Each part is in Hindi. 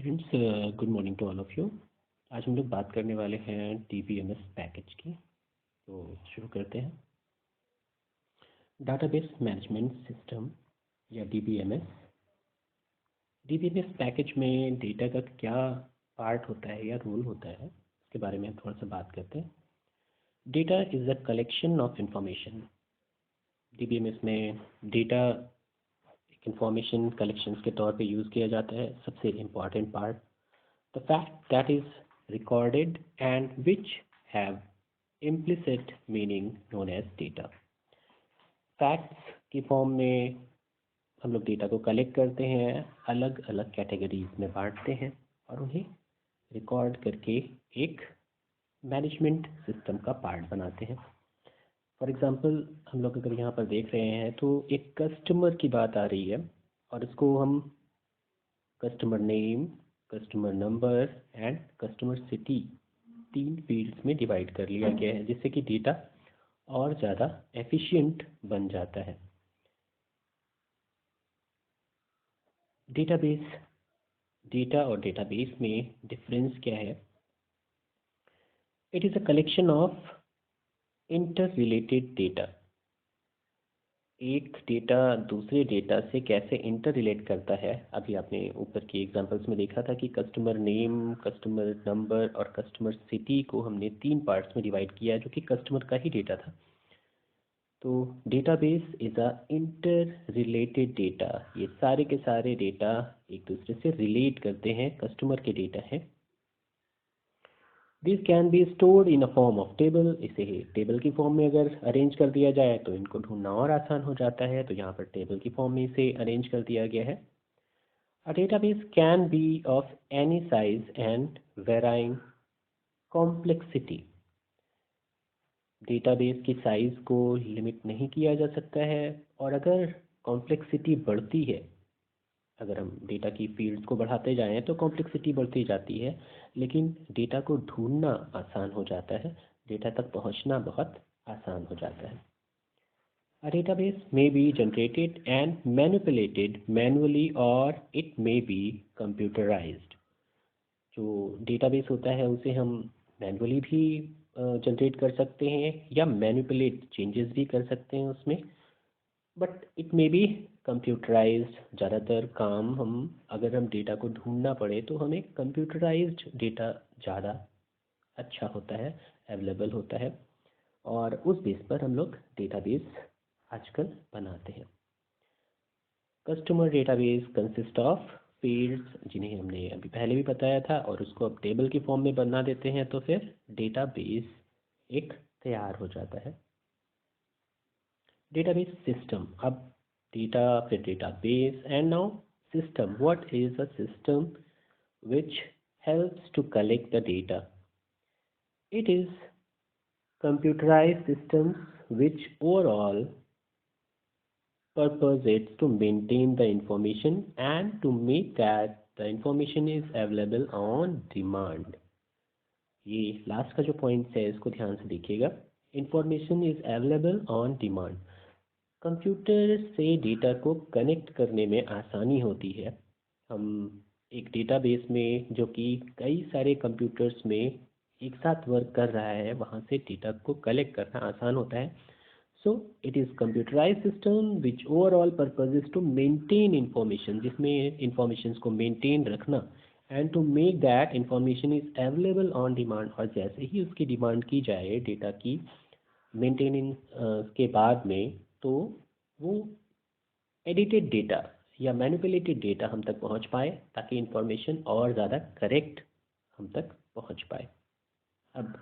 Students, good morning to all of you. आज हम लोग बात करने वाले हैं DBMS पैकेज की। तो शुरू करते हैं। डाटाबेस मैनेजमेंट सिस्टम या DBMS। DBMS पैकेज में डेटा का क्या पार्ट होता है या रोल होता है, इसके बारे में हम थोड़ा सा बात करते हैं। Data is a collection of information. DBMS में डेटा इंफॉर्मेशन कलेक्शंस के तौर पे यूज़ किया जाता है। सबसे important part, the fact that is recorded and which have implicit meaning known as data। Facts की फॉर्म में हम लोग डेटा को कलेक्ट करते हैं, अलग अलग कैटेगरीज में बांटते हैं और उन्हें रिकॉर्ड करके एक मैनेजमेंट सिस्टम का पार्ट बनाते हैं। फॉर एग्जांपल, हम लोग अगर यहाँ पर देख रहे हैं तो एक कस्टमर की बात आ रही है और इसको हम customer name, customer number and customer city 3 fields में डिवाइड कर लिया गया है, जिससे कि डेटा और ज़्यादा एफिशिएंट बन जाता है। डेटाबेस, डेटा और डेटाबेस में डिफरेंस क्या है? It is a collection of inter related data. एक डेटा दूसरे डेटा से कैसे इंटर रिलेट करता है, अभी आपने ऊपर की एग्जांपल्स में देखा था कि कस्टमर नेम, कस्टमर नंबर और कस्टमर सिटी को हमने 3 पार्ट्स में डिवाइड किया है, जो कि कस्टमर का ही डेटा था। तो database is a inter related data. ये सारे के सारे डेटा एक दूसरे से रिलेट करते हैं, कस्टमर के डेटा है। This can be stored in a form of table. इसे टेबल की फॉर्म में अगर अरेंज कर दिया जाए तो इनको ढूंढना और आसान हो जाता है, तो यहाँ पर टेबल की फॉर्म में इसे अरेंज कर दिया गया है। A database can be of any size and varying complexity. Database की साइज़ को लिमिट नहीं किया जा सकता है, और अगर कॉम्प्लेक्सिटी बढ़ती है, अगर हम डेटा की फील्ड्स को बढ़ाते जाएं तो कॉम्प्लेक्सिटी बढ़ती जाती है, लेकिन डेटा को ढूंढना आसान हो जाता है, डेटा तक पहुंचना बहुत आसान हो जाता है। A database may be generated and manipulated manually or it may be computerized। जो डेटाबेस होता है उसे हम मैनुअली भी जनरेट कर सकते हैं या मैनिपुलेट चेंजेस भी कर सकते हैं उसमें, but it may be computerised. ज़्यादातर काम हम, अगर हम डेटा को ढूंढना पड़े तो हमें कंप्यूटराइज्ड डेटा ज़्यादा अच्छा होता है, अवेलेबल होता है, और उस बेस पर हम लोग डेटाबेस आजकल बनाते हैं। Customer database consist of fields, जिन्हें हमने अभी पहले भी बताया था, और उसको अब टेबल की फॉर्म में बना देते हैं तो फिर डेटाबेस एक तैयार हो जाता है। डेटाबेस सिस्टम, अब डेटा फिर database and now system. What is a system which helps to collect the data? It is computerized systems which overall purpose is to maintain the information and to make that the information is available on demand। ये लास्ट का जो पॉइंट है इसको ध्यान से देखिएगा। Information is available on demand. Computer से डेटा को कनेक्ट करने में आसानी होती है। हम एक डेटाबेस में, जो कि कई सारे कंप्यूटर्स में एक साथ वर्क कर रहा है, वहाँ से डेटा को कलेक्ट करना आसान होता है। So it is computerise system which overall purpose is to maintain information, जिसमें इंफॉर्मेशन को मेंटेन रखना, and to make that information is available on demand. और जैसे ही उसकी डिमांड की जाए डेटा की मेंटेनेंस के बाद में, तो वो एडिटेड डेटा या मैनिपुलेटेड डेटा हम तक पहुंच पाए, ताकि इंफॉर्मेशन और ज़्यादा करेक्ट हम तक पहुंच पाए। अब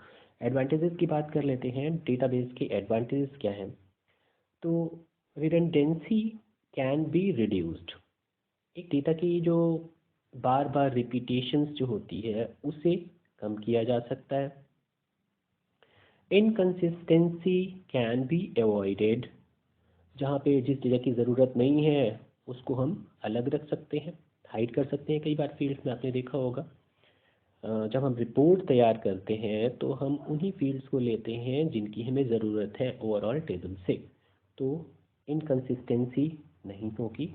एडवांटेजेस की बात कर लेते हैं। डेटाबेस के एडवांटेजेस क्या हैं? तो रिडंडेंसी कैन बी रिड्यूस्ड। एक डेटा की जो बार बार रिपीटेशंस जो होती है उसे कम किया जा सकता है। Inconsistency can be avoided. जहाँ पे जिस डेटा की ज़रूरत नहीं है उसको हम अलग रख सकते हैं, हाइड कर सकते हैं। कई बार फील्ड्स में आपने देखा होगा, जब हम रिपोर्ट तैयार करते हैं तो हम उन्हीं फील्ड्स को लेते हैं जिनकी हमें ज़रूरत है ओवरऑल टेबल से, तो इनकंसिस्टेंसी नहीं होगी,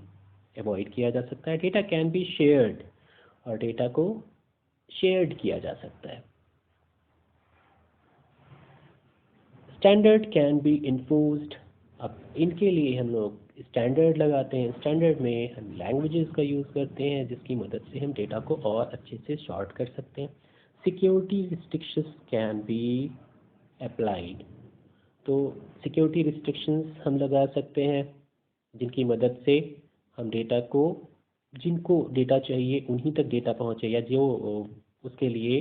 अवॉइड किया जा सकता है। डेटा कैन बी शेयर्ड और डेटा को शेयर्ड किया जा सकता है। Standard can be enforced. अब इनके लिए हम लोग स्टैंडर्ड लगाते हैं। स्टैंडर्ड में हम लैंग्वेजेस का यूज़ करते हैं जिसकी मदद से हम डेटा को और अच्छे से सॉर्ट कर सकते हैं। Security restrictions can be applied. तो सिक्योरिटी रिस्ट्रिक्शंस हम लगा सकते हैं जिनकी मदद से हम डेटा को, जिनको डेटा चाहिए उन्हीं तक डेटा पहुँचे, या जो उसके लिए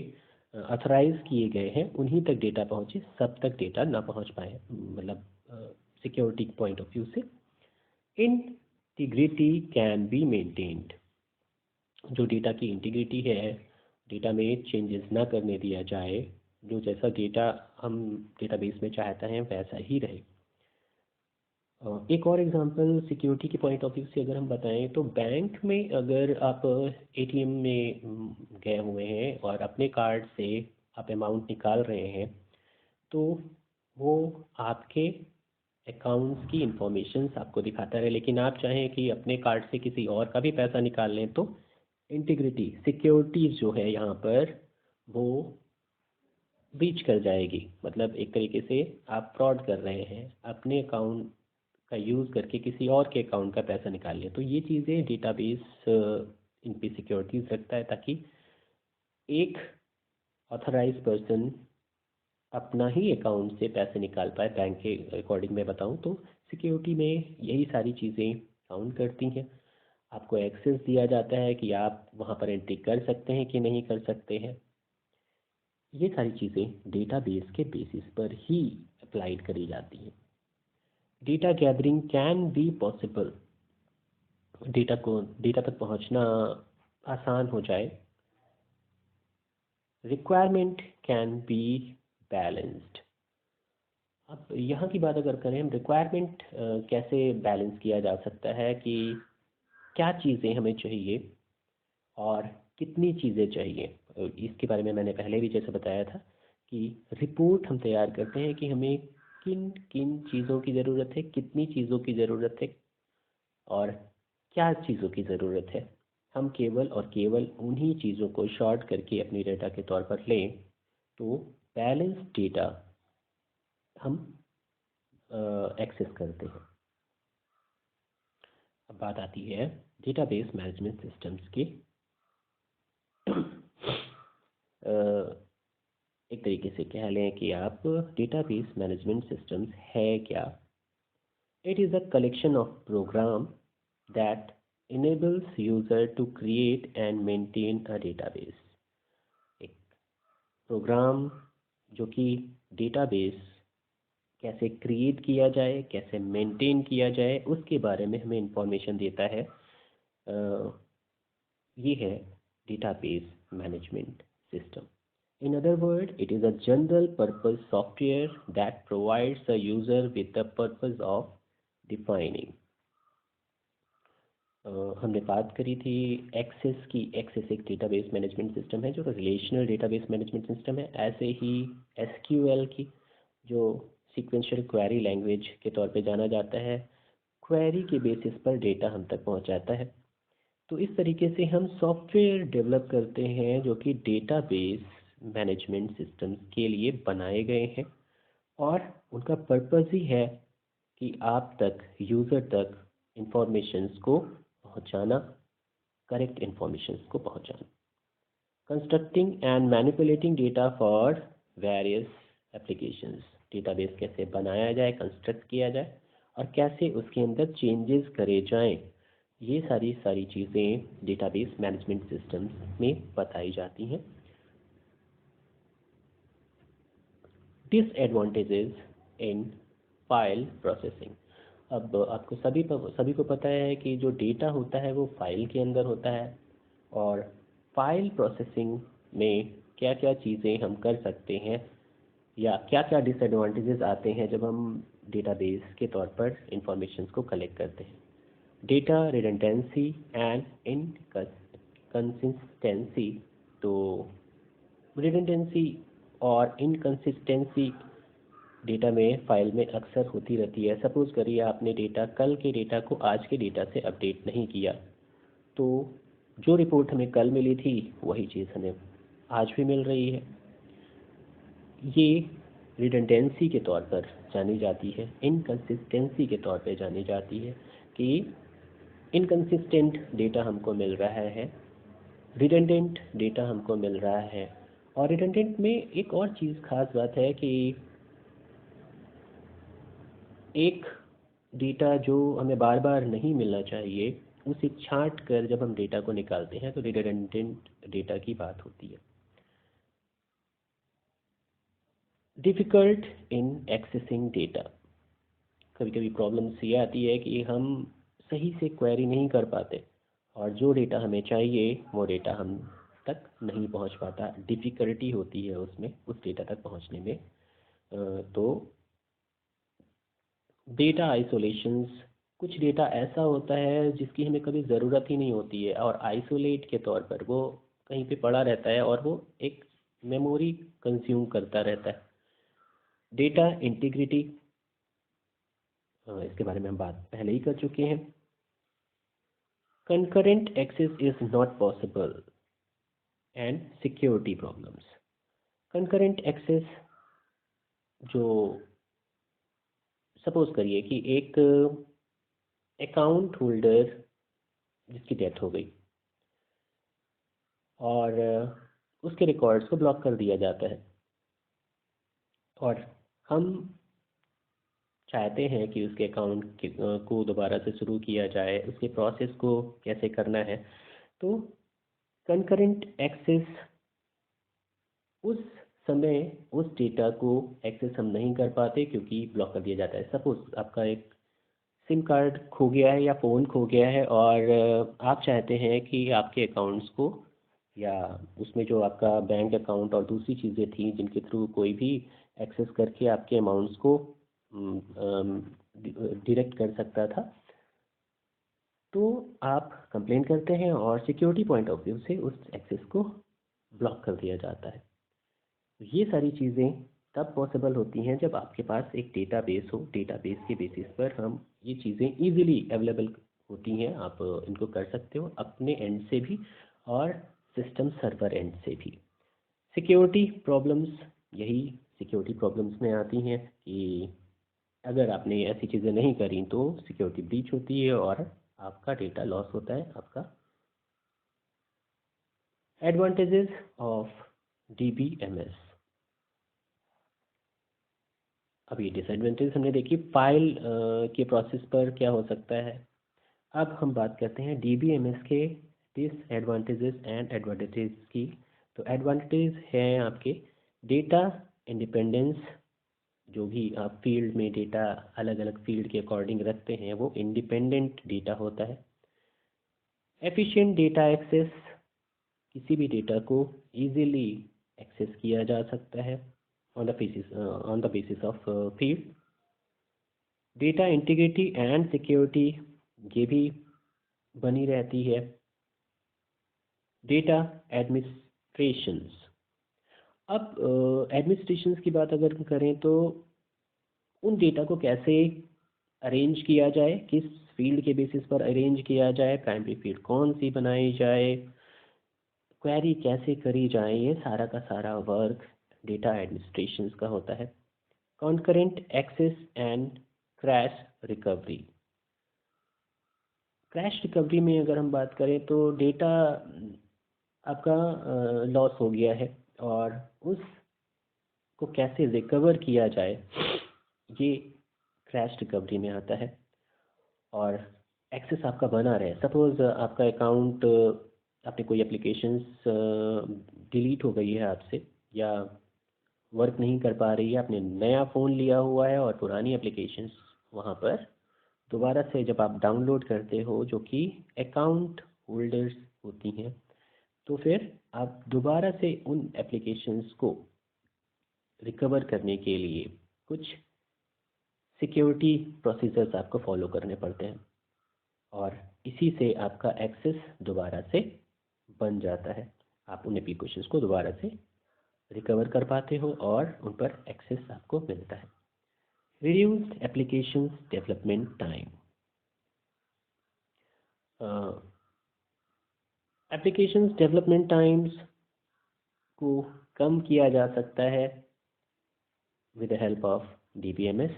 अथराइज किए गए हैं उन्हीं तक डेटा पहुँचे, सब तक डेटा ना पहुँच पाए, मतलब सिक्योरिटी पॉइंट ऑफ व्यू से। Integrity can be maintained. जो डेटा की इंटीग्रिटी है, डेटा में चेंजेस ना करने दिया जाए, जो जैसा डेटा हम डेटाबेस में चाहते हैं वैसा ही रहे। एक और एग्जांपल सिक्योरिटी के पॉइंट ऑफ व्यू से अगर हम बताएं तो बैंक में अगर आप एटीएम में गए हुए हैं और अपने कार्ड से आप अमाउंट निकाल रहे हैं, तो वो आपके अकाउंट्स की इंफॉर्मेशंस आपको दिखाता है, लेकिन आप चाहें कि अपने कार्ड से किसी और का भी पैसा निकाल लें तो इंटीग्रिटी, सिक्योरिटी जो है यहाँ पर वो ब्रीच कर जाएगी। मतलब एक तरीके से आप फ्रॉड कर रहे हैं, अपने अकाउंट का यूज़ करके किसी और के अकाउंट का पैसा निकाल लिया। तो ये चीज़ें डेटाबेस इन पे सिक्योरिटीज रखता है ताकि एक ऑथराइज पर्सन अपना ही अकाउंट से पैसे निकाल पाए। बैंक के अकॉर्डिंग मैं बताऊं तो सिक्योरिटी में यही सारी चीज़ें काउंट करती हैं। आपको एक्सेस दिया जाता है कि आप वहाँ पर एंट्री कर सकते हैं कि नहीं कर सकते हैं। ये सारी चीज़ें डेटाबेस के बेसिस पर ही अप्लाइड करी जाती हैं। Data gathering can be possible. Data तक पहुंचना आसान हो जाए। Requirement can be balanced. अब यहाँ की बात अगर करें, हम रिक्वायरमेंट कैसे बैलेंस किया जा सकता है कि क्या चीज़ें हमें चाहिए और कितनी चीज़ें चाहिए। इसके बारे में मैंने पहले भी जैसे बताया था कि रिपोर्ट हम तैयार करते हैं कि हमें किन किन चीज़ों की ज़रूरत है, कितनी चीज़ों की ज़रूरत है और क्या चीज़ों की ज़रूरत है। हम केवल और केवल उन्हीं चीज़ों को शॉर्ट करके अपनी डेटा के तौर पर लें तो बैलेंस डेटा हम एक्सेस करते हैं। अब बात आती है डेटाबेस मैनेजमेंट सिस्टम्स की। एक तरीके से कह लें कि आप डेटाबेस मैनेजमेंट सिस्टम्स है क्या। It is a collection of program that enables user to create and maintain a database। एक प्रोग्राम जो कि डेटाबेस कैसे क्रिएट किया जाए, कैसे मेंटेन किया जाए, उसके बारे में हमें इंफॉर्मेशन देता है। ये है database management system. In other words, it is a general purpose software that provides a user with the purpose of defining। हमने बात करी थी एक्सेस की। एक्सेस एक डेटाबेस मैनेजमेंट सिस्टम है जो रिलेशनल डेटाबेस मैनेजमेंट सिस्टम है। ऐसे ही एसक्यूएल की, जो सीक्वेंशियल क्वेरी लैंग्वेज के तौर पे जाना जाता है, क्वेरी के बेसिस पर डेटा हम तक पहुंचाता है। तो इस तरीके से हम सॉफ्टवेयर डेवलप करते हैं जो कि डेटाबेस मैनेजमेंट सिस्टम के लिए बनाए गए हैं और उनका पर्पस ही है कि आप तक, यूज़र तक इंफॉर्मेशंस को पहुंचाना, करेक्ट इंफॉर्मेशंस को पहुंचाना। Constructing and manipulating data for various applications. Database कैसे बनाया जाए, कंस्ट्रक्ट किया जाए और कैसे उसके अंदर चेंजेस करे जाएं, ये सारी चीज़ें डेटाबेस मैनेजमेंट सिस्टम्स में बताई जाती हैं। Disadvantages in file processing. अब आपको सभी को पता है कि जो डेटा होता है वो फाइल के अंदर होता है, और फाइल प्रोसेसिंग में क्या क्या चीज़ें हम कर सकते हैं या क्या क्या डिसएडवांटेजेस आते हैं जब हम डेटाबेस के तौर पर इंफॉर्मेशन को कलेक्ट करते हैं। Data redundancy and inconsistency. तो रिडंडेंसी और इनकंसिस्टेंसी डेटा में, फाइल में अक्सर होती रहती है। सपोज़ करिए आपने कल के डेटा को आज के डेटा से अपडेट नहीं किया, तो जो रिपोर्ट हमें कल मिली थी वही चीज़ हमें आज भी मिल रही है। ये रिडंडेंसी के तौर पर जानी जाती है, इनकंसिस्टेंसी के तौर पे जानी जाती है कि इनकंसिस्टेंट डेटा हमको मिल रहा है, रिडंडेंट डेटा हमको मिल रहा है। और रिडंडेंट में एक और चीज़ खास बात है कि एक डेटा जो हमें बार बार नहीं मिलना चाहिए उसे छांट कर जब हम डेटा को निकालते हैं तो रिडंडेंट डेटा की बात होती है। डिफ़िकल्ट इन एक्सेसिंग डेटा, कभी कभी प्रॉब्लम्स ये आती है कि हम सही से क्वेरी नहीं कर पाते और जो डेटा हमें चाहिए वो डेटा हम तक नहीं पहुंच पाता, डिफ़िकल्टी होती है उसमें, उस डेटा तक पहुंचने में। तो डेटा आइसोलेशंस, कुछ डेटा ऐसा होता है जिसकी हमें कभी ज़रूरत ही नहीं होती है और आइसोलेट के तौर पर वो कहीं पे पड़ा रहता है और वो एक मेमोरी कंज्यूम करता रहता है। डेटा इंटीग्रिटी, इसके बारे में हम बात पहले ही कर चुके हैं। Concurrent access is not possible and security problems. Concurrent access, जो सपोज करिए कि एक अकाउंट होल्डर जिसकी डेथ हो गई और उसके रिकॉर्ड्स को ब्लॉक कर दिया जाता है और हम चाहते हैं कि उसके अकाउंट को दोबारा से शुरू किया जाए, उसके प्रोसेस को कैसे करना है। तो कंकरेंट एक्सेस, उस समय उस डेटा को एक्सेस हम नहीं कर पाते क्योंकि ब्लॉक कर दिया जाता है। सपोज आपका एक सिम कार्ड खो गया है या फ़ोन खो गया है और आप चाहते हैं कि आपके अकाउंट्स को या उसमें जो आपका बैंक अकाउंट और दूसरी चीज़ें थी जिनके थ्रू कोई भी एक्सेस करके आपके अमाउंट्स को डायरेक्ट कर सकता था, तो आप कंप्लेन करते हैं और सिक्योरिटी पॉइंट ऑफ व्यू से उस एक्सेस को ब्लॉक कर दिया जाता है। ये सारी चीज़ें तब पॉसिबल होती हैं जब आपके पास एक डेटाबेस हो, डेटाबेस के बेसिस पर हम ये चीज़ें इजीली अवेलेबल होती हैं, आप इनको कर सकते हो अपने एंड से भी और सिस्टम सर्वर एंड से भी। सिक्योरिटी प्रॉब्लम्स, यही सिक्योरिटी प्रॉब्लम्स में आती हैं कि अगर आपने ऐसी चीज़ें नहीं करी तो सिक्योरिटी ब्रीच होती है और आपका डेटा लॉस होता है आपका। Advantages of DBMS। अब ये डिसएडवांटेज हमने देखी, फाइल के प्रोसेस पर क्या हो सकता है। अब हम बात करते हैं DBMS के डिसएडवांटेजेस एंड एडवांटेजेस की। तो एडवांटेज है आपके डेटा इंडिपेंडेंस, जो भी आप फील्ड में डेटा अलग अलग फील्ड के अकॉर्डिंग रखते हैं वो इंडिपेंडेंट डेटा होता है। एफिशिएंट डेटा एक्सेस, किसी भी डेटा को इजीली एक्सेस किया जा सकता है on the basis of field. Data integrity and security, ये भी बनी रहती है। डेटा एडमिनिस्ट्रेशंस, अब एडमिनिस्ट्रेशंस की बात अगर करें तो उन डेटा को कैसे अरेंज किया जाए, किस फील्ड के बेसिस पर अरेंज किया जाए, प्राइमरी फील्ड कौन सी बनाई जाए, क्वेरी कैसे करी जाए, ये सारा का सारा वर्क डेटा एडमिनिस्ट्रेशंस का होता है। Concurrent access and crash recovery. Crash recovery में अगर हम बात करें तो डेटा आपका लॉस हो गया है और उसको कैसे रिकवर किया जाए, ये क्रैश रिकवरी में आता है। और एक्सेस आपका बना रहे, सपोज़ आपका अकाउंट, आपने कोई एप्लीकेशंस डिलीट हो गई है आपसे या वर्क नहीं कर पा रही है, आपने नया फ़ोन लिया हुआ है और पुरानी एप्लीकेशंस वहाँ पर दोबारा से जब आप डाउनलोड करते हो जो कि अकाउंट होल्डर्स होती हैं, तो फिर आप दोबारा से उन एप्लीकेशंस को रिकवर करने के लिए कुछ सिक्योरिटी प्रोसीजर्स आपको फॉलो करने पड़ते हैं और इसी से आपका एक्सेस दोबारा से बन जाता है, आप उन एप्लीकेशंस को दोबारा से रिकवर कर पाते हो और उन पर एक्सेस आपको मिलता है। Reduced applications development time, applications development times को कम किया जा सकता है with the help of DBMS।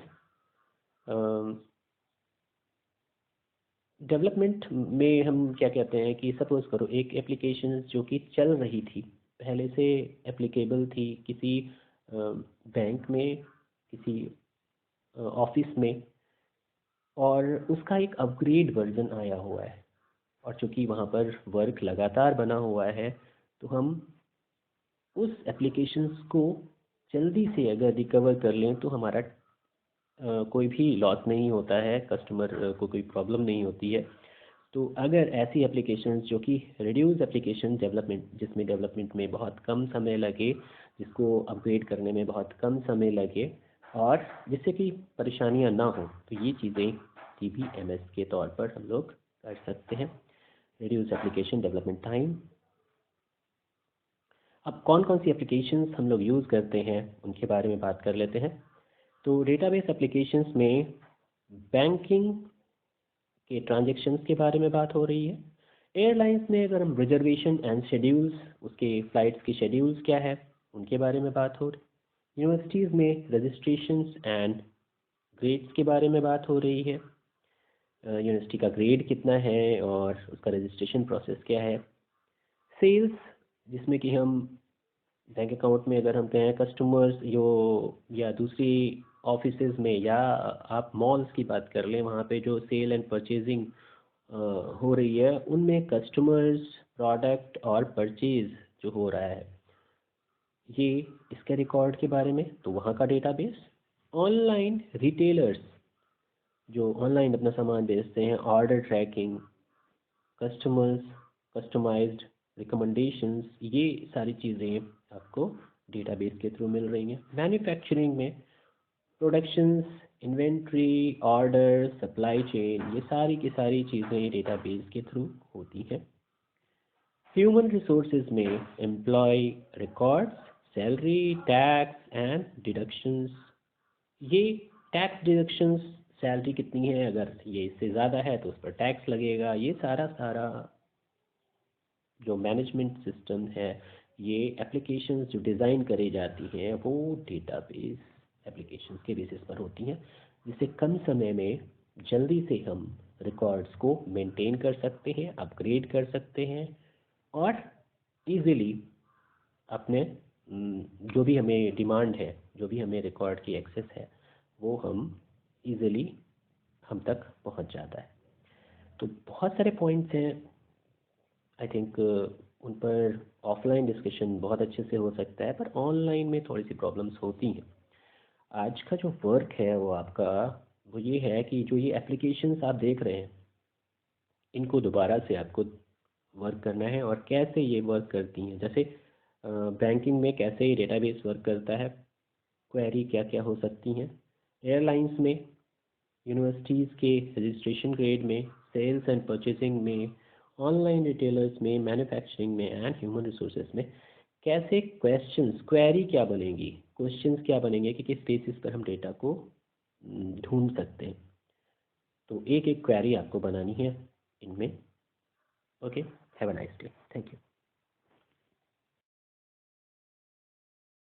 Development में हम क्या कहते हैं कि सपोज़ करो एक एप्लीकेशन जो कि चल रही थी, पहले से एप्लीकेबल थी किसी बैंक में, किसी ऑफिस में, और उसका एक अपग्रेड वर्जन आया हुआ है, और चूँकि वहाँ पर वर्क लगातार बना हुआ है, तो हम उस एप्लीकेशंस को जल्दी से अगर रिकवर कर लें तो हमारा कोई भी लॉस नहीं होता है, कस्टमर को कोई प्रॉब्लम नहीं होती है। तो अगर ऐसी एप्लीकेशंस जो कि रिड्यूस एप्लीकेशन डेवलपमेंट, जिसमें डेवलपमेंट में बहुत कम समय लगे, जिसको अपग्रेड करने में बहुत कम समय लगे और जिससे कि परेशानियां ना हो, तो ये चीज़ें DBMS के तौर पर हम लोग कर सकते हैं, रिड्यूस एप्लीकेशन डेवलपमेंट टाइम। अब कौन कौन सी एप्लीकेशंस हम लोग यूज़ करते हैं उनके बारे में बात कर लेते हैं। तो डेटाबेस एप्लीकेशंस में बैंकिंग के ट्रांजैक्शंस के बारे में बात हो रही है। एयरलाइंस में अगर हम रिजर्वेशन एंड शेड्यूल्स, उसके फ़्लाइट्स के शेड्यूल्स क्या है उनके बारे में बात हो रही। यूनिवर्सिटीज़ में रजिस्ट्रेशंस एंड ग्रेड्स के बारे में बात हो रही है, यूनिवर्सिटी का ग्रेड कितना है और उसका रजिस्ट्रेशन प्रोसेस क्या है। सेल्स, जिसमें कि हम बैंक अकाउंट में अगर हम कहें कस्टमर्स यो या दूसरी ऑफिसेज में, या आप मॉल्स की बात कर लें, वहाँ पे जो सेल एंड परचेजिंग हो रही है, उनमें कस्टमर्स, प्रोडक्ट और परचेज जो हो रहा है, ये इसके रिकॉर्ड के बारे में, तो वहाँ का डेटाबेस। ऑनलाइन रिटेलर्स जो ऑनलाइन अपना सामान बेचते हैं, order tracking, customers, customised recommendations, ये सारी चीज़ें आपको डेटाबेस के थ्रू मिल रही हैं। मैन्युफैक्चरिंग में productions, inventory, order, supply chain, ये सारी की सारी चीज़ें डेटाबेस के थ्रू होती हैं। ह्यूमन रिसोर्सेज में employ records, salary, tax and deductions. ये टैक्स डिडक्शंस, सैलरी कितनी है, अगर ये इससे ज़्यादा है तो उस पर टैक्स लगेगा, ये सारा सारा जो मैनेजमेंट सिस्टम है, ये एप्लीकेशंस जो डिज़ाइन करी जाती हैं वो डेटाबेस एप्लीकेशंस के बेसिस पर होती हैं, जिससे कम समय में जल्दी से हम रिकॉर्ड्स को मेंटेन कर सकते हैं, अपग्रेड कर सकते हैं, और इजीली अपने जो भी हमें डिमांड है, जो भी हमें रिकॉर्ड की एक्सेस है, वो हम इजीली हम तक पहुंच जाता है। तो बहुत सारे पॉइंट्स हैं, आई थिंक उन पर ऑफलाइन डिस्कशन बहुत अच्छे से हो सकता है, पर ऑनलाइन में थोड़ी सी प्रॉब्लम्स होती हैं। आज का जो वर्क है वो आपका वो ये है कि जो ये एप्लीकेशंस आप देख रहे हैं, इनको दोबारा से आपको वर्क करना है, और कैसे ये वर्क करती हैं। जैसे बैंकिंग में कैसे ये डेटाबेस वर्क करता है, क्वेरी क्या क्या हो सकती हैं। एयरलाइंस में, यूनिवर्सिटीज़ के रजिस्ट्रेशन ग्रेड में, सेल्स एंड परचेजिंग में, ऑनलाइन रिटेलर्स में, मैन्युफैक्चरिंग में एंड ह्यूमन रिसोर्सेज में कैसे क्वेश्चंस, क्वेरी क्या बनेगी, क्वेश्चंस क्या बनेंगे कि किस बेसिस पर हम डेटा को ढूंढ सकते हैं। तो एक एक क्वेरी आपको बनानी है इनमें। Okay, have a nice day, thank you.